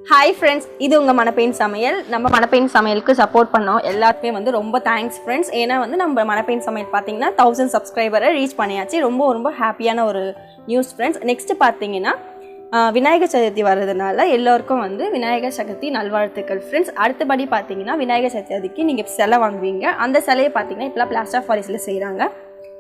Hi friends, இது உங்கள் மணப்பெண் சமையல். நம்ம மணப்பெண் சமையலுக்கு சப்போர்ட் பண்ணோம் எல்லாருக்குமே வந்து ரொம்ப தேங்க்ஸ் ஃப்ரெண்ட்ஸ். ஏன்னா வந்து நம்ம மணப்பெண் சமையல் பார்த்தீங்கன்னா 1000 சப்ஸ்கிரைபரை ரீச் பண்ணியாச்சு. ரொம்ப ரொம்ப ஹாப்பியான ஒரு நியூஸ் ஃப்ரெண்ட்ஸ். நெக்ஸ்ட்டு பார்த்தீங்கன்னா விநாயகர் சதுர்த்தி வர்றதுனால எல்லோருக்கும் வந்து விநாயகர் சதுர்த்தி நல்வாழ்த்துக்கள் ஃப்ரெண்ட்ஸ். அடுத்தபடி பார்த்தீங்கன்னா விநாயகர் சதுர்த்திக்கு நீங்கள் சிலை வாங்குவீங்க. அந்த சிலையை பார்த்தீங்கன்னா இப்போலாம் பிளாஸ்டர் ஆஃப் பாரிஸில் செய்கிறாங்க.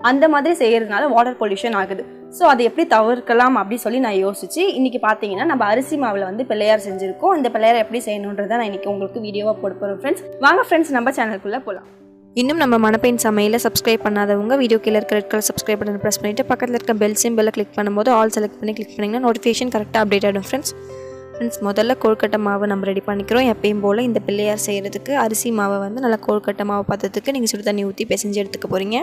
அந்த மாதிரி செய்கிறதுனால வாட்டர் பொல்யூஷன் ஆகுது. ஸோ அதை எப்படி தவிர்க்கலாம் அப்படின்னு சொல்லி நான் யோசிச்சு இன்றைக்கி பார்த்தீங்கன்னா நம்ம அரிசி மாவில் வந்து பிள்ளையார் செஞ்சுருக்கோம். இந்த பிள்ளையார் எப்படி செய்யணுன்றதை நான் இன்றைக்கி உங்களுக்கு வீடியோவாக போட போகிறேன் ஃப்ரெண்ட்ஸ். வாங்க ஃப்ரெண்ட்ஸ், நம்ம சேனலுக்குள்ளே போகலாம். இன்னும் நம்ம மணப்பெண் சமையலை சப்ஸ்கிரைப் பண்ணாதவங்க வீடியோ கீழே இருக்கிற ரெட் கலர் சப்ஸ்கிரைப் பண்ணி ப்ரெஸ் பண்ணிவிட்டு பக்கத்தில் இருக்க பெல் சிம்பிளை கிளிக் பண்ணும்போது ஆல் செலக்ட் பண்ணி கிளிக் பண்ணிங்கன்னா நோட்டிஃபிகேஷன் கரெக்டாக அப்டேட் ஆகிடும் ஃப்ரெண்ட்ஸ். முதல்ல கொழுக்கட்டை மாவு நம்ம ரெடி பண்ணிக்கிறோம். எப்பயும் போல் இந்த பிள்ளையார் செய்கிறதுக்கு அரிசி மாவை வந்து நல்லா கொழுக்கட்டை மாவு பார்த்ததுக்கு நீங்கள் சுடு தண்ணி ஊற்றி பிசைஞ்சு எடுத்துக்க போகிறீங்க.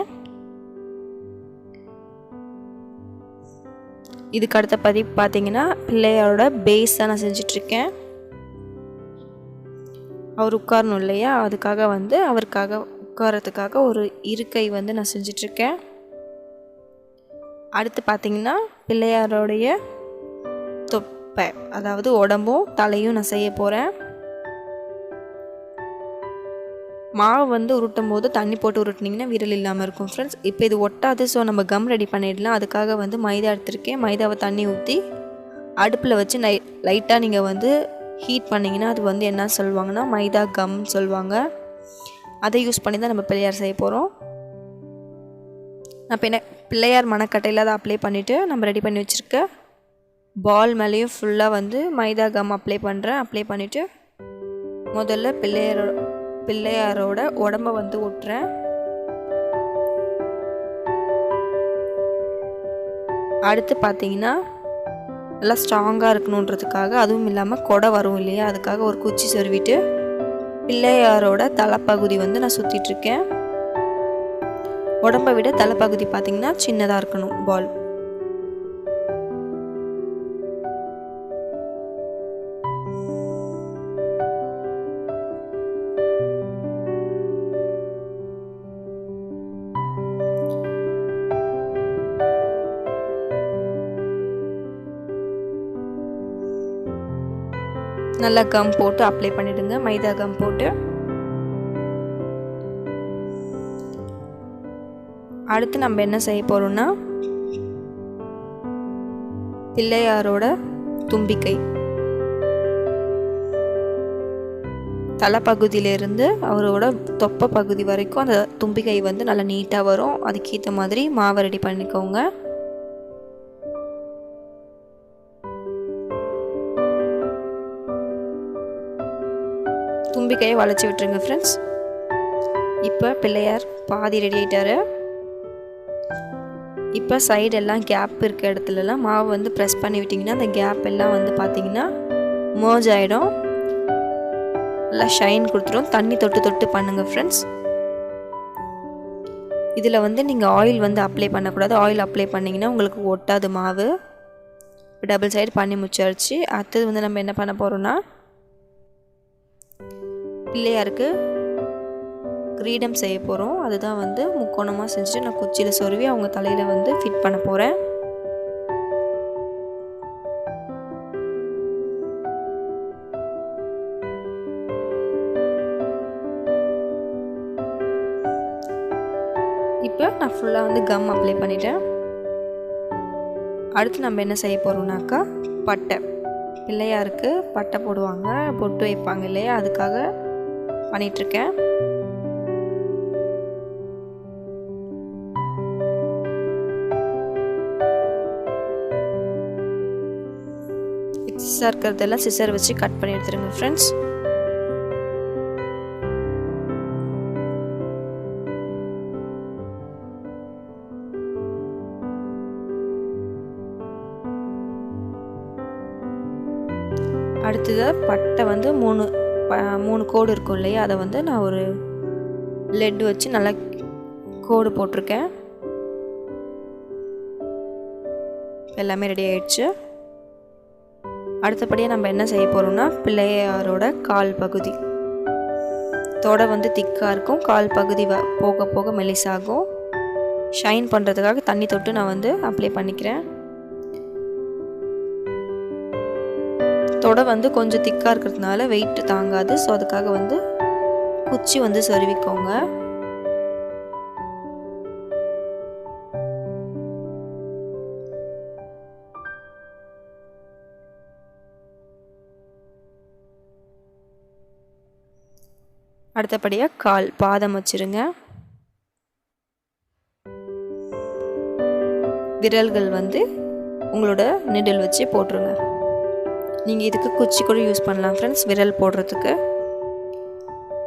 இதுக்கு அடுத்த பதிவு பார்த்தீங்கன்னா பிள்ளையாரோட பேஸ் தான் நான் செஞ்சிட்ருக்கேன். அவர் உட்காரணும் இல்லையா, அதுக்காக வந்து அவருக்காக உட்காரத்துக்காக ஒரு இருக்கை வந்து நான் செஞ்சிட்ருக்கேன். அடுத்து பார்த்தீங்கன்னா பிள்ளையாரோடைய தொப்பை, அதாவது உடம்பும் தலையும் நான் செய்ய போகிறேன். மாவு வந்து உருட்டும் போது தண்ணி போட்டு உருட்டினீங்கன்னா விரல் இல்லாமல் இருக்கும் ஃப்ரெண்ட்ஸ். இப்போ இது ஒட்டாது, ஸோ நம்ம கம் ரெடி பண்ணிடலாம். அதுக்காக வந்து மைதா எடுத்துருக்கேன். மைதாவை தண்ணி ஊற்றி அடுப்பில் வச்சு லைட்டாக நீங்கள் வந்து ஹீட் பண்ணிங்கன்னா அது வந்து என்ன சொல்லுவாங்கன்னா மைதா கம்னு சொல்லுவாங்க. அதை யூஸ் பண்ணி தான் நம்ம பிள்ளையார் செய்ய போகிறோம். நான் பிள்ளையார் மணக்கட்டையில் அதை அப்ளை பண்ணிவிட்டு நம்ம ரெடி பண்ணி வச்சுருக்க பால் மேலேயும் ஃபுல்லாக வந்து மைதா கம் அப்ளை பண்ணுறேன். அப்ளை பண்ணிவிட்டு முதல்ல பிள்ளையாரோட உடம்ப வந்து ஒட்டுறேன். அடுத்து பார்த்தீங்கன்னா நல்லா ஸ்ட்ராங்காக இருக்கணுன்றதுக்காக, அதுவும் இல்லாமல் கொடை வரும் இல்லையா, அதுக்காக ஒரு குச்சி சொருவிட்டு பிள்ளையாரோட தலைப்பகுதி வந்து நான் சுற்றிட்டுருக்கேன். உடம்பை விட தலைப்பகுதி பார்த்தீங்கன்னா சின்னதாக இருக்கணும் பால். நல்லா கம் போட்டு அப்ளை பண்ணிடுங்க, மைதா கம் போட்டு. அடுத்து நம்ம என்ன செய்ய போறோம்னா பிள்ளையாரோட தும்பிக்கை தலைப்பகுதியிலிருந்து அவரோட தொப்பை பகுதி வரைக்கும் அந்த தும்பிக்கை வந்து நல்லா நீட்டாக வரும். அதுக்கேற்ற மாதிரி மாவை ரெடி பண்ணிக்கோங்க. தும்பிக்கையை வளைச்சி விட்டுருங்க ஃப்ரெண்ட்ஸ். இப்போ பிள்ளையார் பாதி ரெடி ஆகிட்டாரு. இப்போ சைடெல்லாம் கேப் இருக்க இடத்துலலாம் மாவு வந்து ப்ரெஸ் பண்ணி விட்டிங்கன்னா அந்த கேப் எல்லாம் வந்து பார்த்திங்கன்னா மர்ஜ் ஆகிடும், நல்லா ஷைன் கொடுத்துரும். தண்ணி தொட்டு தொட்டு பண்ணுங்கள் ஃப்ரெண்ட்ஸ். இதில் வந்து நீங்கள் ஆயில் வந்து அப்ளை பண்ணக்கூடாது. ஆயில் அப்ளை பண்ணிங்கன்னா உங்களுக்கு ஒட்டாது மாவு. இப்போ டபுள் சைடு பண்ணி முடிச்சாச்சு. அடுத்தது வந்து நம்ம என்ன பண்ண போகிறோன்னா பிள்ளையாருக்கு கிரீடம் செய்ய போகிறோம். அதுதான் வந்து முக்கோணமாக செஞ்சுட்டு நான் குச்சியில் சொருவி அவங்க தலையில் வந்து ஃபிட் பண்ண போகிறேன். இப்போ நான் ஃபுல்லாக வந்து கம் அப்ளை பண்ணிட்டேன். அடுத்து நம்ம என்ன செய்ய போகிறோம்னாக்கா பட்டை. பிள்ளையாருக்கு பட்டை போடுவாங்க, பொட்டு வைப்பாங்க இல்லையா, அதுக்காக பண்ணிகிட்ருக்கேன். எக்ஸஸாக இருக்கிறதெல்லாம் சிசர் வச்சு கட் பண்ணி எடுத்துருங்க ஃப்ரெண்ட்ஸ். அடுத்தது பட்டை வந்து மூணு கோடு இருக்கும் இல்லையா, அதை வந்து நான் ஒரு லெட் வச்சு நல்லா கோடு போட்டிருக்கேன். எல்லாமே ரெடி ஆயிடுச்சு. அடுத்தபடியாக நம்ம என்ன செய்ய போகிறோம்னா பிள்ளையாரோட கால் பகுதி தொடை வந்து திக்காக இருக்கும், கால் பகுதி போக போக மெலிசாகும். ஷைன் பண்ணுறதுக்காக தண்ணி தொட்டு நான் வந்து அப்ளை பண்ணிக்கிறேன். தொடை வந்து கொஞ்சம் திக்காக இருக்கிறதுனால வெயிட் தாங்காது. ஸோ அதுக்காக வந்து குச்சி வந்து சொருவிக்கோங்க. அடுத்தபடியாக கால் பாதம் வச்சுருங்க. விரல்கள் வந்து உங்களோட நிடில் வச்சு போட்டுருங்க. நீங்கள் இதுக்கு குச்சி கூட யூஸ் பண்ணலாம் ஃப்ரெண்ட்ஸ், விரல் போடுறதுக்கு.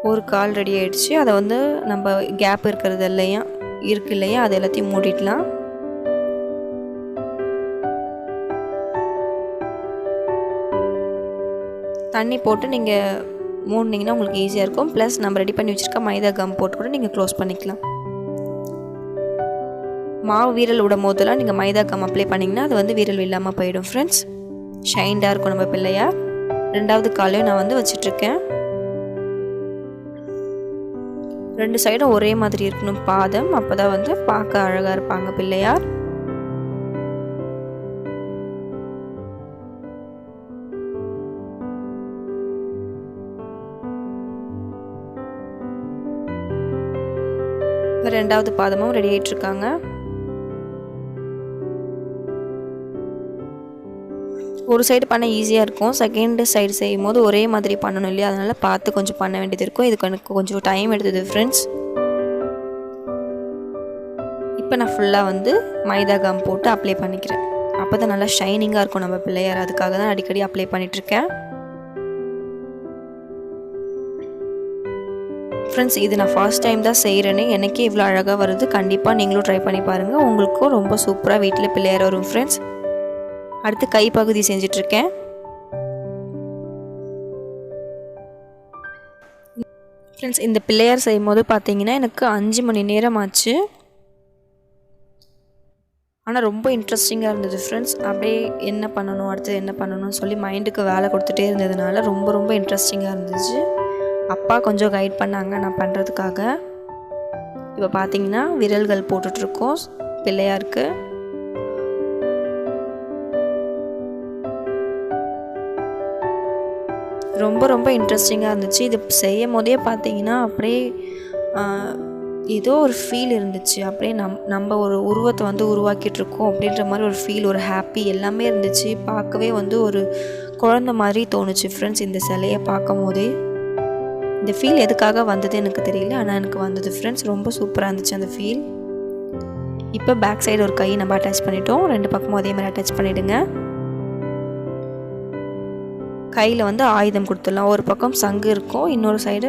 ஒரு கால் ரெடி ஆகிடுச்சு. அதை வந்து நம்ம கேப் இருக்கிறது இருக்கு இல்லையா, அது எல்லாத்தையும் மூடிடலாம். தண்ணி போட்டு நீங்கள் மூடினீங்கன்னா உங்களுக்கு ஈஸியாக இருக்கும். ப்ளஸ் நம்ம ரெடி பண்ணி வச்சுருக்க மைதா கம் போட்டு கூட நீங்கள் க்ளோஸ் பண்ணிக்கலாம். மாவு வீரல் விடும் போதெல்லாம் நீங்கள் மைதா கம் அப்ளை பண்ணிங்கன்னா அது வந்து வீரல் இல்லாமல் போயிடும் ஃப்ரெண்ட்ஸ். ஷைண்டாக இருக்கும் நம்ம பிள்ளையார். 2வது காலையும் நான் வந்து வச்சிட்ருக்கேன். 2 சைடும் ஒரே மாதிரி இருக்கணும் பாதம். அப்போ தான் வந்து பார்க்க அழகாக இருப்பாங்க பிள்ளையார். இப்போ 2வது பாதமும் ரெடி ஆகிட்டுருக்காங்க. ஒரு சைடு பண்ண ஈஸியாக இருக்கும், செகண்ட் சைடு செய்யும் போது ஒரே மாதிரி பண்ணணும் இல்லையா, அதனால் பார்த்து கொஞ்சம் பண்ண வேண்டியது இருக்கும். இதுக்கு எனக்கு கொஞ்சம் டைம் எடுத்தது ஃப்ரெண்ட்ஸ். இப்போ நான் ஃபுல்லாக வந்து மைதா கம் போட்டு அப்ளை பண்ணிக்கிறேன். அப்போ தான் நல்லா ஷைனிங்காக இருக்கும் நம்ம பிள்ளையார். அதுக்காக தான் அடிக்கடி அப்ளை பண்ணிகிட்ருக்கேன் ஃப்ரெண்ட்ஸ். இது நான் ஃபர்ஸ்ட் டைம் தான் செய்கிறேன்னு எனக்கே இவ்வளோ அழகாக வருது. கண்டிப்பாக நீங்களும் ட்ரை பண்ணி பாருங்கள், உங்களுக்கும் ரொம்ப சூப்பராக வீட்டில் பிள்ளையார் வரும் ஃப்ரெண்ட்ஸ். அடுத்து கை பகுதி செஞ்சிட்ருக்கேன். ஃப்ரெண்ட்ஸ், இந்த பிள்ளையார் செய்யும் போது பார்த்தீங்கன்னா எனக்கு 5 மணி நேரம் ஆச்சு. ஆனால் ரொம்ப இன்ட்ரெஸ்டிங்காக இருந்தது ஃப்ரெண்ட்ஸ். அப்படியே என்ன பண்ணணும், அடுத்து என்ன பண்ணணும்னு சொல்லி மைண்டுக்கு வேலை கொடுத்துட்டே இருந்ததுனால ரொம்ப இன்ட்ரெஸ்டிங்காக இருந்துச்சு. அப்பா கொஞ்சம் கைட் பண்ணாங்க நான் பண்ணுறதுக்காக. இப்போ பார்த்தீங்கன்னா விரல்கள் போட்டுட்ருக்கோம் பிள்ளையாருக்கு. ரொம்ப இன்ட்ரெஸ்டிங்காக இருந்துச்சு. இது செய்யும் போதே பார்த்தீங்கன்னா அப்படியே ஏதோ ஒரு ஃபீல் இருந்துச்சு. அப்படியே நம்ம ஒரு உருவத்தை வந்து உருவாக்கிட்டுருக்கோம் அப்படின்ற மாதிரி ஒரு ஃபீல், ஒரு ஹாப்பி எல்லாமே இருந்துச்சு. பார்க்கவே வந்து ஒரு குழந்த மாதிரி தோணுச்சு ஃப்ரெண்ட்ஸ். இந்த சிலையை பார்க்கும் போதே இந்த ஃபீல் எதுக்காக வந்தது எனக்கு தெரியல, ஆனால் எனக்கு வந்தது ஃப்ரெண்ட்ஸ். ரொம்ப சூப்பராக இருந்துச்சு அந்த ஃபீல். இப்போ பேக் சைடு ஒரு கை நம்ம அட்டாச் பண்ணிட்டோம். 2 பக்கமும் அதே மாதிரி அட்டாச் பண்ணிவிடுங்க. கையில் வந்து ஆயுதம் கொடுத்துடலாம். ஒரு பக்கம் சங்கு இருக்கும், இன்னொரு சைடு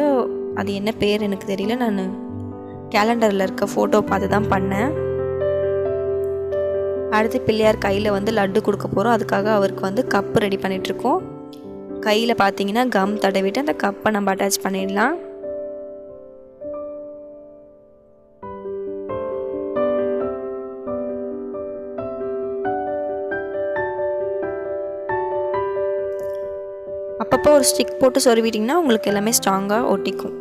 அது என்ன பேர் எனக்கு தெரியல. நான் கேலண்டரில் இருக்க ஃபோட்டோ பார்த்து தான் பண்ணேன். அடுத்து பிள்ளையார் கையில் வந்து லட்டு கொடுக்க போகிறோம். அதுக்காக அவருக்கு வந்து கப்பு ரெடி பண்ணிகிட்ருக்கோம். கையில் பார்த்தீங்கன்னா கம் தடவிட்டு அந்த கப்பை நம்ம அட்டாச் பண்ணிடலாம். அப்பப்போ ஒரு ஸ்டிக் போட்டு சொருவிட்டிங்கன்னா உங்களுக்கு எல்லாமே ஸ்ட்ராங்காக ஒட்டிக்கும்.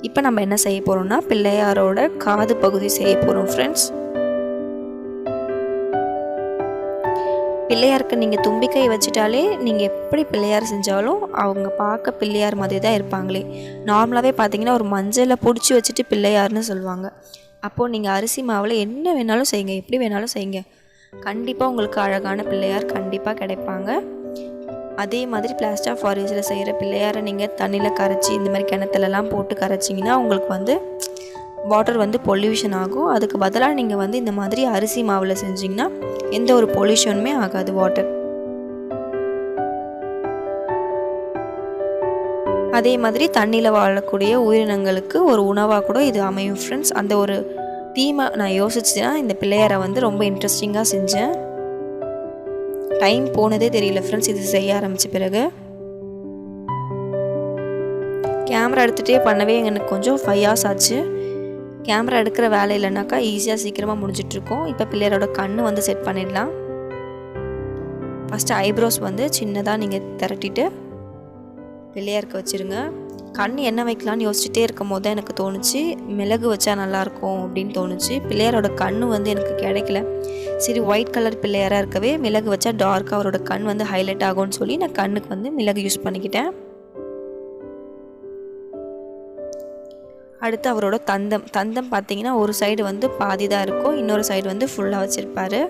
இப்போ நம்ம என்ன செய்ய போகிறோம்னா பிள்ளையாரோட காது பகுதி செய்ய போகிறோம் ஃப்ரெண்ட்ஸ். பிள்ளையாருக்கு நீங்கள் தும்பிக்கை வச்சுட்டாலே நீங்கள் எப்படி பிள்ளையார் செஞ்சாலும் அவங்க பார்க்க பிள்ளையார் மாதிரி தான் இருப்பாங்களே. நார்மலாகவே பார்த்தீங்கன்னா ஒரு மஞ்சளை பிடிச்சி வச்சுட்டு பிள்ளையார்னு சொல்லுவாங்க. அப்போது நீங்கள் அரிசி மாவில் என்ன வேணாலும் செய்யுங்க, எப்படி வேணாலும் செய்யுங்க, கண்டிப்பாக உங்களுக்கு அழகான பிள்ளையார் கண்டிப்பாக கிடைப்பாங்க. அதே மாதிரி பிளாஸ்டர் ஆஃப் பாரிஸில் செய்கிற பிள்ளையாரை நீங்கள் தண்ணியில் கரைச்சி இந்த மாதிரி கிணத்துலலாம் போட்டு கரைச்சிங்கன்னா உங்களுக்கு வந்து வாட்டர் வந்து பொல்யூஷன் ஆகும். அதுக்கு பதிலாக நீங்கள் வந்து இந்த மாதிரி அரிசி மாவில் செஞ்சிங்கன்னா எந்த ஒரு பொல்யூஷனுமே ஆகாது வாட்டர். அதே மாதிரி தண்ணியில் வாழக்கூடிய உயிரினங்களுக்கு ஒரு உணவாக கூட இது அமையும் ஃப்ரெண்ட்ஸ். அந்த ஒரு தீமை நான் யோசிச்சுன்னா இந்த பிள்ளையாரை வந்து ரொம்ப இன்ட்ரெஸ்டிங்காக செஞ்சேன். டைம் போனதே தெரியல ஃப்ரெண்ட்ஸ் இது செய்ய ஆரம்பித்த பிறகு. கேமரா எடுத்துகிட்டே பண்ணவே எனக்கு கொஞ்சம் 5 hours ஆச்சு. கேமரா எடுக்கிற வேலை இல்லைனாக்கா ஈஸியாக சீக்கிரமாக முடிஞ்சிட்ருக்கோம். இப்போ பிள்ளையாரோட கண் வந்து செட் பண்ணிடலாம். ஃபஸ்ட்டு ஐப்ரோஸ் வந்து சின்னதாக நீங்கள் திரட்டிட்டு பிள்ளையாருக்கு வச்சுருங்க. கண் என்ன வைக்கலான்னு யோசிச்சுட்டே இருக்கும் போது தான் எனக்கு தோணுச்சு மிளகு வச்சா நல்லாயிருக்கும் அப்படின்னு தோணுச்சு. பிள்ளையாரோட கண் வந்து எனக்கு கிடைக்கல. சரி ஒயிட் கலர் பிள்ளையாராக இருக்கவே மிளகு வச்சா டார்க்காக அவரோட கண் வந்து ஹைலைட் ஆகும்னு சொல்லி நான் கண்ணுக்கு வந்து மிளகு யூஸ் பண்ணிக்கிட்டேன். அடுத்து அவரோட தந்தம் பார்த்தீங்கன்னா ஒரு சைடு வந்து பாதி தான் இருக்கும், இன்னொரு சைடு வந்து ஃபுல்லாக வச்சுருப்பார்.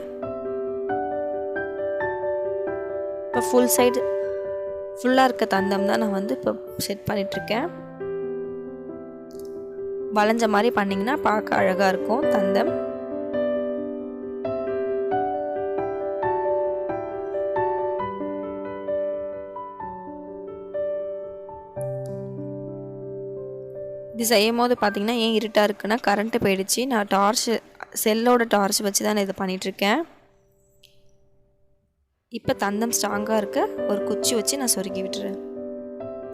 இப்போ ஃபுல்லாக இருக்க தந்தம் தான் நான் வந்து இப்போ செட் பண்ணிகிட்ருக்கேன். வளைஞ்ச மாதிரி பண்ணிங்கன்னா பார்க்க அழகாக இருக்கும் தந்தம். இது செய்யும் போது பார்த்திங்கன்னா ஏன் இருட்டாக இருக்குன்னா கரண்ட்டு போயிடுச்சு. நான் செல்லோட டார்ச் வச்சு தான் நான் இதை பண்ணிகிட்ருக்கேன். இப்போ தந்தம் ஸ்ட்ராங்காக இருக்க ஒரு குச்சி வச்சு நான் சொருகி விட்டுறேன்.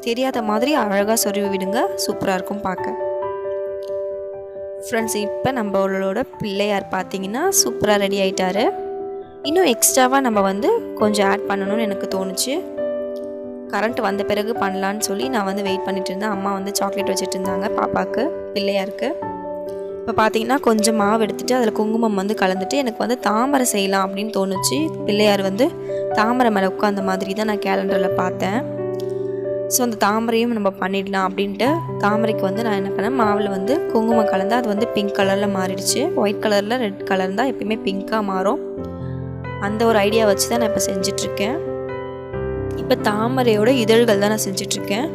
தெரியாத மாதிரி அழகாக சொருவி விடுங்க, சூப்பராக இருக்கும் பார்க்க. ஃப்ரெண்ட்ஸ், இப்போ நம்மளோட பிள்ளையார் பார்த்திங்கன்னா சூப்பராக ரெடி ஆகிட்டார். இன்னும் எக்ஸ்ட்ராவாக நம்ம வந்து கொஞ்சம் ஆட் பண்ணணும்னு எனக்கு தோணுச்சு. கரண்ட் வந்த பிறகு பண்ணலான்னு சொல்லி நான் வந்து வெயிட் பண்ணிட்டு இருந்தேன். அம்மா வந்து சாக்லேட் வச்சுட்டு இருந்தாங்க பாப்பாவுக்கு, பிள்ளையாருக்கு. இப்போ பார்த்தீங்கன்னா கொஞ்சம் மாவு எடுத்துகிட்டு அதில் குங்குமம் வந்து கலந்துட்டு எனக்கு வந்து தாமரை செய்யலாம் அப்படின்னு தோணுச்சு. பிள்ளையார் வந்து தாமரை மேலே உட்காந்த மாதிரி தான் நான் கேலண்டரில் பார்த்தேன். ஸோ அந்த தாமரையும் நம்ம பண்ணிடலாம் அப்படின்ட்டு தாமரைக்கு வந்து நான் என்ன பண்ணேன், மாவில் வந்து குங்குமம் கலந்து அது வந்து பிங்க் கலரில் மாறிடுச்சு. ஒயிட் கலரில் ரெட் கலர் தான் எப்பயுமே பிங்க்காக மாறும். அந்த ஒரு ஐடியா வச்சு தான் நான் இப்போ செஞ்சிட்ருக்கேன். இப்போ தாமரையோட இதழ்கள் தான் நான் செஞ்சிட்ருக்கேன்.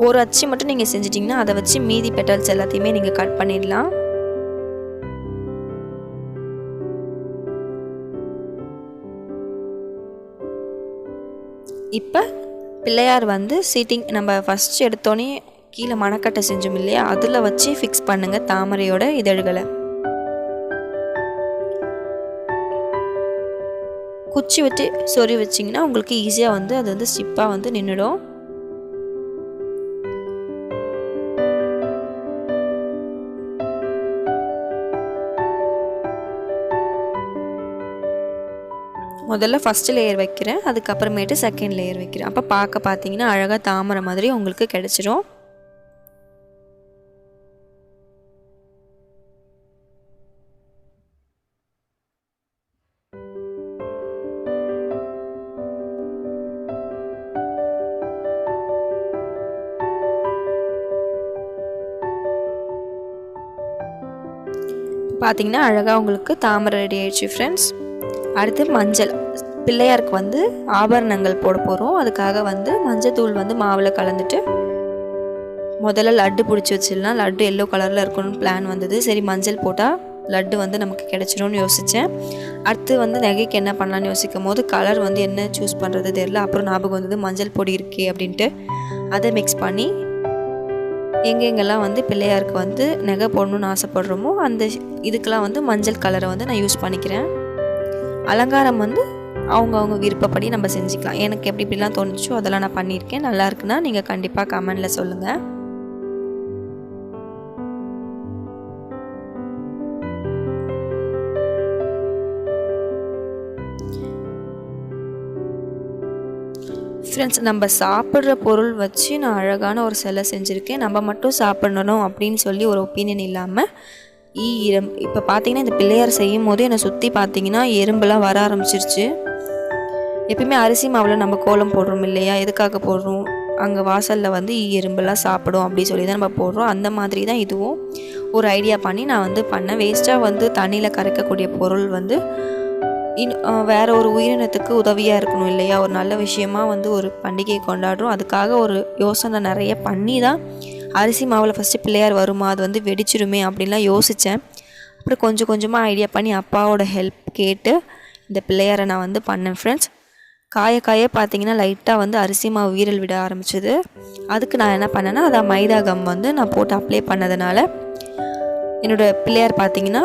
ஒரு அச்சு மட்டும் நீங்கள் செஞ்சிட்டிங்கன்னா அதை வச்சு மீதி பெட்டல்ஸ் எல்லாத்தையுமே நீங்கள் கட் பண்ணிடலாம். இப்போ பிள்ளையார் வந்து சீட்டிங் நம்ம ஃபஸ்ட் எடுத்தோன்னே கீழே மணக்கட்டை செஞ்சோம் இல்லையா, அதில் வச்சு ஃபிக்ஸ் பண்ணுங்கள் தாமரையோட இதழ்களை. குச்சி விட்டு சொறி வச்சிங்கன்னா உங்களுக்கு ஈஸியாக வந்து அது வந்து ஸ்டிப்பாக வந்து நின்றுடும். முதல்ல ஃபஸ்ட்டு லேயர் வைக்கிறேன், அதுக்கப்புறமேட்டு செகண்ட் லேயர் வைக்கிறேன். அப்போ பார்த்தீங்கன்னா அழகாக தாமரை மாதிரி உங்களுக்கு கிடச்சிரும். பார்த்தீங்கன்னா அழகாக உங்களுக்கு தாமரை ரெடி ஆயிடுச்சு ஃப்ரெண்ட்ஸ். அடுத்து மஞ்சள், பிள்ளையாருக்கு வந்து ஆபரணங்கள் போட போகிறோம். அதுக்காக வந்து மஞ்சள் தூள் வந்து மாவில் கலந்துட்டு முதல்ல லட்டு பிடிச்சி வச்சிடலாம். லட்டு எல்லோ கலரில் இருக்கணும்னு பிளான் வந்தது. சரி மஞ்சள் போட்டால் லட்டு வந்து நமக்கு கிடச்சிரும்னு யோசித்தேன். அடுத்து வந்து நகைக்கு என்ன பண்ணலான்னு யோசிக்கும் போது கலர் வந்து என்ன சூஸ் பண்ணுறது தெரியல. அப்புறம் ஞாபகம் வந்தது மஞ்சள் பொடி இருக்கே அப்படின்ட்டு அதை மிக்ஸ் பண்ணி எங்கெங்கெல்லாம் வந்து பிள்ளையாருக்கு வந்து நகை போடணுன்னு ஆசைப்படுறோமோ அந்த இதுக்கெல்லாம் வந்து மஞ்சள் கலரை வந்து நான் யூஸ் பண்ணிக்கிறேன். அலங்காரம் வந்து அவங்கவுங்க விருப்பப்படி நம்ம செஞ்சுக்கலாம். எனக்கு எப்படி இப்படிலாம் தோணுச்சோ அதெல்லாம் நான் பண்ணியிருக்கேன். நல்லா இருக்குன்னா நீங்கள் கண்டிப்பாக கமெண்டில் சொல்லுங்கள். ஃப்ரெண்ட்ஸ், நம்ம சாப்பிட்ற பொருள் வச்சு நான் அழகான ஒரு சிலை செஞ்சுருக்கேன். நம்ம மட்டும் சாப்பிடணும் அப்படின்னு சொல்லி ஒரு ஒப்பீனியன் இல்லாமல் இப்போ பார்த்தீங்கன்னா இந்த பிள்ளையார் செய்யும் போது என்னை சுற்றி பார்த்தீங்கன்னா எறும்பெல்லாம் வர ஆரம்பிச்சிருச்சு. எப்பயுமே அரிசி மாவில் நம்ம கோலம் போடுறோம் இல்லையா, எதுக்காக போடுறோம், அங்கே வாசலில் வந்து எறும்பெல்லாம் சாப்பிடும் அப்படி சொல்லி தான் நம்ம போடுறோம். அந்த மாதிரி தான் இதுவும் ஒரு ஐடியா பண்ணி நான் வந்து பண்ணேன். வேஸ்ட்டாக வந்து தண்ணியில் கரைக்கக்கூடிய பொருள் வந்து வேறு ஒரு உயிரினத்துக்கு உதவியாக இருக்கணும் இல்லையா, ஒரு நல்ல விஷயமா வந்து ஒரு பண்டிகையை கொண்டாடுறோம். அதுக்காக ஒரு யோசனை நிறைய பண்ணி தான் அரிசி மாவில் ஃபஸ்ட்டு பிள்ளையார் வருமா, அது வந்து வெடிச்சிருமே அப்படின்லாம் யோசித்தேன். அப்புறம் கொஞ்சம் கொஞ்சமாக ஐடியா பண்ணி அப்பாவோட ஹெல்ப் கேட்டு இந்த பிள்ளையாரை நான் வந்து பண்ணேன் ஃப்ரெண்ட்ஸ். காய பார்த்தீங்கன்னா லைட்டாக வந்து அரிசி மாவு வீரல் விட ஆரம்பிச்சிது. அதுக்கு நான் என்ன பண்ணேன்னா அதை மைதா கம் வந்து நான் போட்டு அப்ளை பண்ணதுனால என்னோடய பிள்ளையார் பார்த்தீங்கன்னா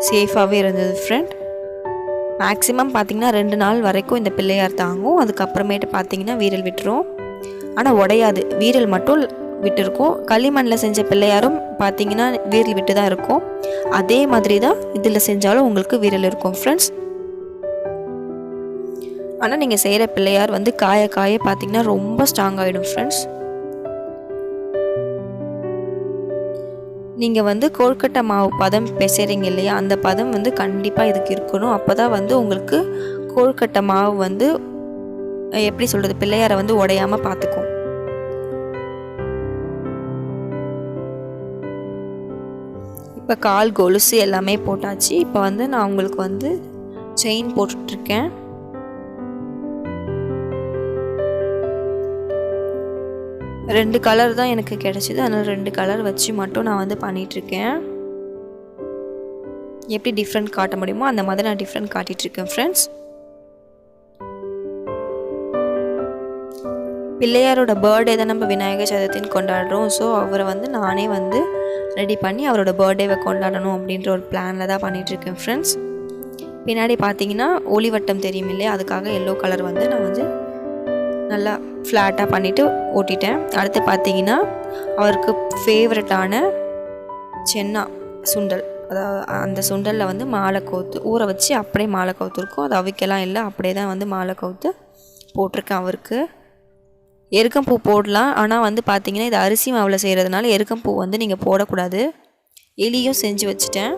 சேஃபாகவே இருந்தது ஃப்ரெண்ட். மேக்ஸிமம் பார்த்திங்கன்னா 2 நாள் வரைக்கும் இந்த பிள்ளையார் தாங்கும். அதுக்கப்புறமேட்டு பார்த்திங்கன்னா வீரல் விட்டுரும். ஆனால் உடையாது, வீரல் மட்டும் விட்டுருக்கும். களிமண்ணில் செஞ்ச பிள்ளையாரும் பார்த்திங்கன்னா வீரல் விட்டு தான் இருக்கும். அதே மாதிரி தான் இதில் செஞ்சாலும் உங்களுக்கு வீரல் இருக்கும் ஃப்ரெண்ட்ஸ். ஆனால் நீங்கள் செய்கிற பிள்ளையார் வந்து காய காய பார்த்தீங்கன்னா ரொம்ப ஸ்ட்ராங் ஆகிடும் ஃப்ரெண்ட்ஸ். நீங்கள் வந்து கொழுக்கட்டை மாவு பதம் பிசைறீங்க இல்லையா, அந்த பதம் வந்து கண்டிப்பாக இதுக்கு இருக்கணும். அப்போ தான் வந்து உங்களுக்கு கொழுக்கட்டை மாவு வந்து எப்படி சொல்கிறது, பிள்ளையாரை வந்து உடையாமல் பார்த்துக்கும். இப்போ கால் கொலுசு எல்லாமே போட்டாச்சு. இப்போ வந்து நான் உங்களுக்கு வந்து செயின் போட்டுட்ருக்கேன். ரெண்டு கலர் தான் எனக்கு கிடைச்சிது, அதனால் 2 கலர் வச்சு மட்டும் நான் வந்து பண்ணிகிட்ருக்கேன். எப்படி டிஃப்ரெண்ட் காட்ட முடியுமோ அந்த மாதிரி நான் டிஃப்ரெண்ட் காட்டிகிட்ருக்கேன் ஃப்ரெண்ட்ஸ். பிள்ளையாரோட பர்த்டே தான் நம்ம விநாயகர் சதுர்த்தின்னு கொண்டாடுறோம். ஸோ அவரை வந்து நானே வந்து ரெடி பண்ணி அவரோட பர்த்டேவை கொண்டாடணும் அப்படின்ற ஒரு பிளானில் தான் பண்ணிகிட்ருக்கேன் ஃப்ரெண்ட்ஸ். பின்னாடி பார்த்தீங்கன்னா ஒளிவட்டம் தெரியும் இல்லையா, அதுக்காக எல்லோ கலர் வந்து நான் வந்து நல்லா ஃப்ளாட்டாக பண்ணிவிட்டு ஓட்டிட்டேன். அடுத்து பார்த்தீங்கன்னா அவருக்கு ஃபேவரட்டான சென்னா சுண்டல், அதாவது அந்த சுண்டலில் வந்து மாலை கவுத்து ஊற வச்சு அப்படியே மாலை கவுத்துருக்கோம். அது அவிக்கலாம் இல்லை, அப்படியே தான் வந்து மாலை கவுத்து போட்டிருக்கேன். அவருக்கு எருக்கம்பூ போடலாம், ஆனால் வந்து பார்த்தீங்கன்னா இது அரிசி மாவில் செய்கிறதுனால எருக்கம்பூ வந்து நீங்கள் போடக்கூடாது. எலியும் செஞ்சு வச்சுட்டேன்.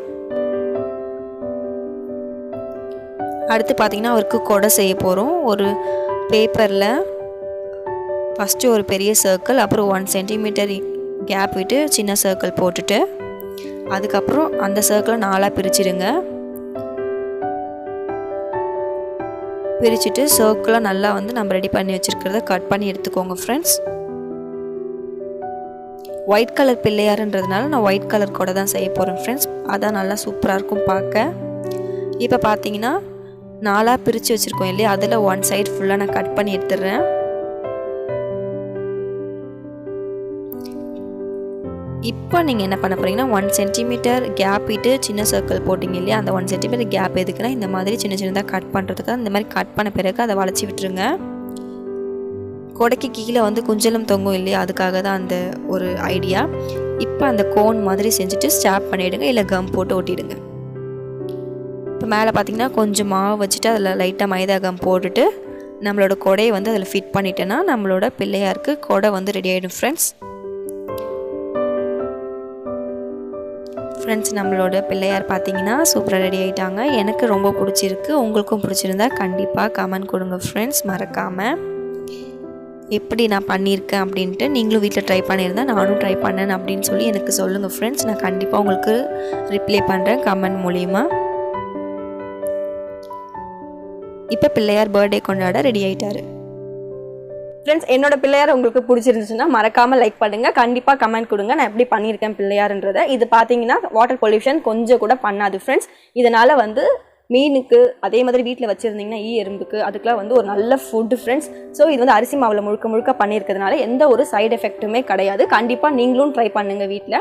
அடுத்து பார்த்தீங்கன்னா அவருக்கு கொடை செய்ய போகிறோம். ஒரு பேப்பரில் ஃபஸ்ட்டு ஒரு பெரிய சர்க்கிள், அப்புறம் 1 சென்டிமீட்டர் கேப் விட்டு சின்ன சர்க்கிள் போட்டுட்டு அதுக்கப்புறம் அந்த சர்க்கிளை 4ஆக பிரிச்சுடுங்க. பிரிச்சுட்டு சர்க்கிளை நல்லா வந்து நம்ம ரெடி பண்ணி வச்சுருக்கிறத கட் பண்ணி எடுத்துக்கோங்க ஃப்ரெண்ட்ஸ். ஒயிட் கலர் பிள்ளையாருன்றதுனால நான் ஒயிட் கலர் கூட தான் செய்ய போகிறேன் ஃப்ரெண்ட்ஸ். அதான் நல்லா சூப்பராக இருக்கும் பார்க்க. இப்போ பார்த்தீங்கன்னா 4ஆக பிரித்து வச்சுருக்கோம் இல்லையா, அதில் 1 சைடு ஃபுல்லாக நான் கட் பண்ணி எடுத்துடுறேன். இப்போ நீங்கள் என்ன பண்ண போகிறீங்கன்னா 1 சென்டிமீட்டர் கேப் விட்டு சின்ன சர்க்கிள் போட்டிங்க இல்லையா, அந்த 1 சென்டிமீட்டர் கேப் எதுக்குன்னா இந்த மாதிரி சின்ன சின்னதாக கட் பண்ணுறதுக்கு. இந்த மாதிரி கட் பண்ண பிறகு அதை வளைச்சி விட்டுருங்க. கொடைக்கு கீழே வந்து குஞ்சலம் தொங்கும் இல்லையா, அதுக்காக தான் அந்த ஒரு ஐடியா. இப்போ அந்த கோன் மாதிரி செஞ்சுட்டு ஸ்டாப் பண்ணிவிடுங்க, இல்லை கம் போட்டு ஒட்டிடுங்க. இப்போ மேலே பார்த்தீங்கன்னா கொஞ்சம் மாவு வச்சுட்டு அதில் லைட்டாக மைதா கம் போட்டுட்டு நம்மளோட கொடையை வந்து அதில் ஃபிட் பண்ணிட்டேன்னா நம்மளோட பிள்ளையாருக்கு கொடை வந்து ரெடி ஆகிடும் ஃப்ரெண்ட்ஸ். ஃப்ரெண்ட்ஸ் நம்மளோட பிள்ளையார் பார்த்தீங்கன்னா சூப்பராக ரெடி ஆகிட்டாங்க. எனக்கு ரொம்ப பிடிச்சிருக்கு. உங்களுக்கும் பிடிச்சிருந்தா கண்டிப்பாக கமெண்ட் கொடுங்க ஃப்ரெண்ட்ஸ். மறக்காமல் எப்படி நான் பண்ணியிருக்கேன் அப்படின்ட்டு நீங்களும் வீட்டில் ட்ரை பண்ணியிருந்தா நானும் ட்ரை பண்ணேன் அப்படின்னு சொல்லி எனக்கு சொல்லுங்கள் ஃப்ரெண்ட்ஸ். நான் கண்டிப்பாக உங்களுக்கு ரிப்ளை பண்ணுறேன் கமெண்ட் மூலிமா. இப்போ பிள்ளையார் பர்த்டே கொண்டாட ரெடி ஆகிட்டாரு ஃப்ரெண்ட்ஸ். என்னோட பிள்ளையார் உங்களுக்கு பிடிச்சிருந்துச்சுன்னா மறக்காமல் லைக் பண்ணுங்கள், கண்டிப்பாக கமெண்ட் கொடுங்க நான் எப்படி பண்ணியிருக்கேன் பிள்ளையாருன்றதை. இது பார்த்தீங்கன்னா வாட்டர் பொல்யூஷன் கொஞ்சம் கூட பண்ணாது ஃப்ரெண்ட்ஸ். இதனால் வந்து மீனுக்கு அதே மாதிரி வீட்டில் வச்சுருந்தீங்கன்னா எறும்புக்கு அதுக்கெலாம் வந்து ஒரு நல்ல ஃபுட்டு ஃப்ரெண்ட்ஸ். ஸோ இது வந்து அரிசி மாவில் முழுக்க முழுக்க பண்ணியிருக்கிறதுனால எந்த ஒரு சைடு எஃபெக்ட்டுமே கிடையாது. கண்டிப்பாக நீங்களும் ட்ரை பண்ணுங்கள் வீட்டில்.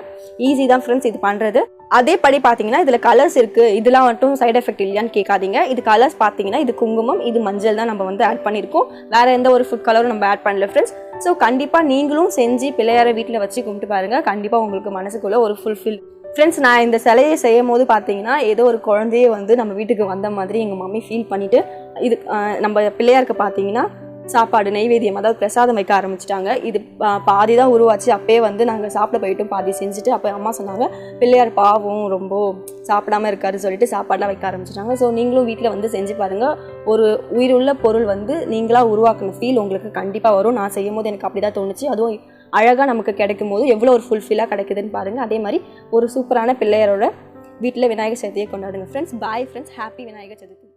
ஈஸி தான் ஃப்ரெண்ட்ஸ் இது பண்ணுறது. அதே படி பார்த்தீங்கன்னா இதில் கலர்ஸ் இருக்குது, இதெல்லாம் மட்டும் சைடு எஃபெக்ட் இல்லையான்னு கேட்காதீங்க. இது கலர்ஸ் பார்த்தீங்கன்னா இது குங்குமம், இது மஞ்சள் தான் நம்ம வந்து ஆட் பண்ணியிருக்கோம். வேறு எந்த ஒரு ஃபுட் கலரும் நம்ம ஆட் பண்ணல ஃப்ரெண்ட்ஸ். ஸோ கண்டிப்பாக நீங்களும் செஞ்சு பிள்ளையாரை வீட்டில் வச்சு கும்பிட்டு பாருங்கள். கண்டிப்பாக உங்களுக்கு மனசுக்குள்ளே ஒரு ஃபுல்ஃபில் ஃப்ரெண்ட்ஸ். நான் இந்த சிலையை செய்யும் போது பார்த்தீங்கன்னா ஏதோ ஒரு குழந்தையே வந்து நம்ம வீட்டுக்கு வந்த மாதிரி எங்கள் மம்மி ஃபீல் பண்ணிவிட்டு இது நம்ம பிள்ளையாருக்கு பார்த்தீங்கன்னா சாப்பாடு நெய்வேத்தியம் அதாவது பிரசாதம் வைக்க ஆரம்பிச்சிட்டாங்க. இது பாதி தான் உருவாச்சு. அப்போயே வந்து நாங்கள் சாப்பிட போயிட்டோம், பாதி செஞ்சுட்டு. அப்போ அம்மா சொன்னாங்க பிள்ளையார் பாவம் ரொம்ப சாப்பிடாம இருக்காருன்னு சொல்லிட்டு சாப்பாடெலாம் வைக்க ஆரம்பிச்சிட்டாங்க. ஸோ நீங்களும் வீட்டில் வந்து செஞ்சு பாருங்கள். ஒரு உயிருள்ள பொருள் வந்து நீங்களாக உருவாக்கின ஃபீல் உங்களுக்கு கண்டிப்பாக வரும். நான் செய்யும் போது எனக்கு அப்படி தான் தோணுச்சு. அதுவும் அழகாக நமக்கு கிடைக்கும் போது எவ்வளோ ஒரு ஃபுல்ஃபில்லாக கிடைக்குதுன்னு பாருங்கள். அதே மாதிரி ஒரு சூப்பரான பிள்ளையாரோட வீட்டில் விநாயகர் சதுர்த்தியை கொண்டாடுங்க friends. Bye friends, happy Vinayagar Chaturthi.